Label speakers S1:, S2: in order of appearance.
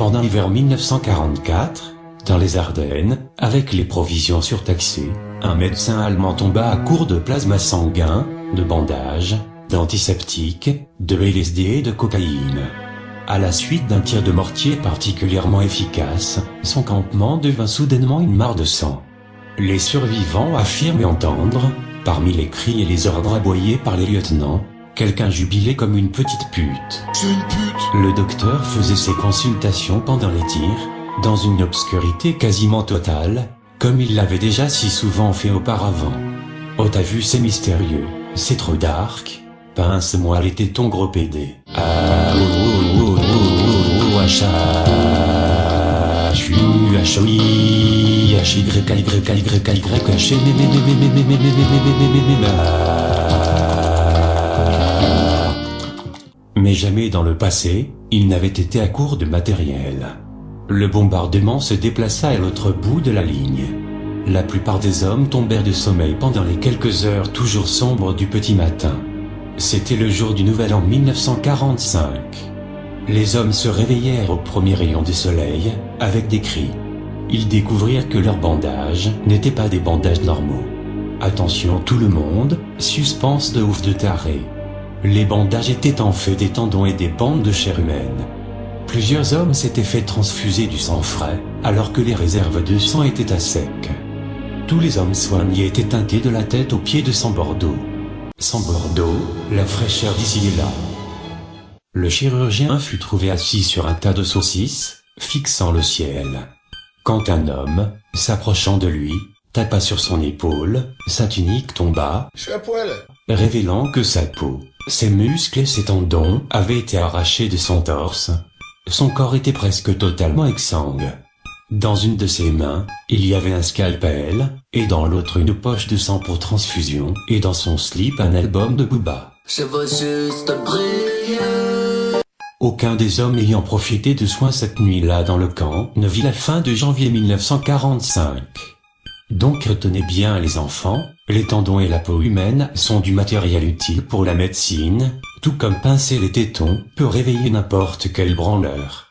S1: Pendant l'hiver 1944, dans les Ardennes, avec les provisions surtaxées, un médecin allemand tomba à court de plasma sanguin, de bandages, d'antiseptiques, de LSD et de cocaïne. À la suite d'un tir de mortier particulièrement efficace, son campement devint soudainement une mare de sang. Les survivants affirment entendre, parmi les cris et les ordres aboyés par les lieutenants, quelqu'un jubilait comme une petite pute.
S2: C'est une pute.
S1: Le docteur faisait ses consultations pendant les tirs, dans une obscurité quasiment totale, comme il l'avait déjà si souvent fait auparavant. Oh t'as vu c'est mystérieux, c'est trop dark, pince-moi les tétons gros pédé. Ah oh oh oh oh oh oh achat, chu achui, h y y y y h mais jamais dans le passé, il n'avait été à court de matériel. Le bombardement se déplaça à l'autre bout de la ligne. La plupart des hommes tombèrent de sommeil pendant les quelques heures toujours sombres du petit matin. C'était le jour du Nouvel An 1945. Les hommes se réveillèrent au premier rayon du soleil, avec des cris. Ils découvrirent que leurs bandages n'étaient pas des bandages normaux. Attention tout le monde, suspense de ouf de taré. Les bandages étaient en fait des tendons et des bandes de chair humaine. Plusieurs hommes s'étaient fait transfuser du sang frais, alors que les réserves de sang étaient à sec. Tous les hommes soignés étaient teintés de la tête aux pieds de sang bordeaux. Sang bordeaux, la fraîcheur d'ici et là. Le chirurgien fut trouvé assis sur un tas de saucisses, fixant le ciel. Quand un homme, s'approchant de lui, tapa sur son épaule, sa tunique tomba,
S2: Je suis à poil.
S1: révélant que sa peau, ses muscles et ses tendons avaient été arrachés de son torse. Son corps était presque totalement exsangue. Dans une de ses mains, il y avait un scalpel, et dans l'autre une poche de sang pour transfusion, et dans son slip un album de Booba.
S3: Je veux juste briller.
S1: Aucun des hommes ayant profité de soins cette nuit-là dans le camp ne vit la fin de janvier 1945. Donc retenez bien les enfants, les tendons et la peau humaine sont du matériel utile pour la médecine, tout comme pincer les tétons peut réveiller n'importe quel branleur.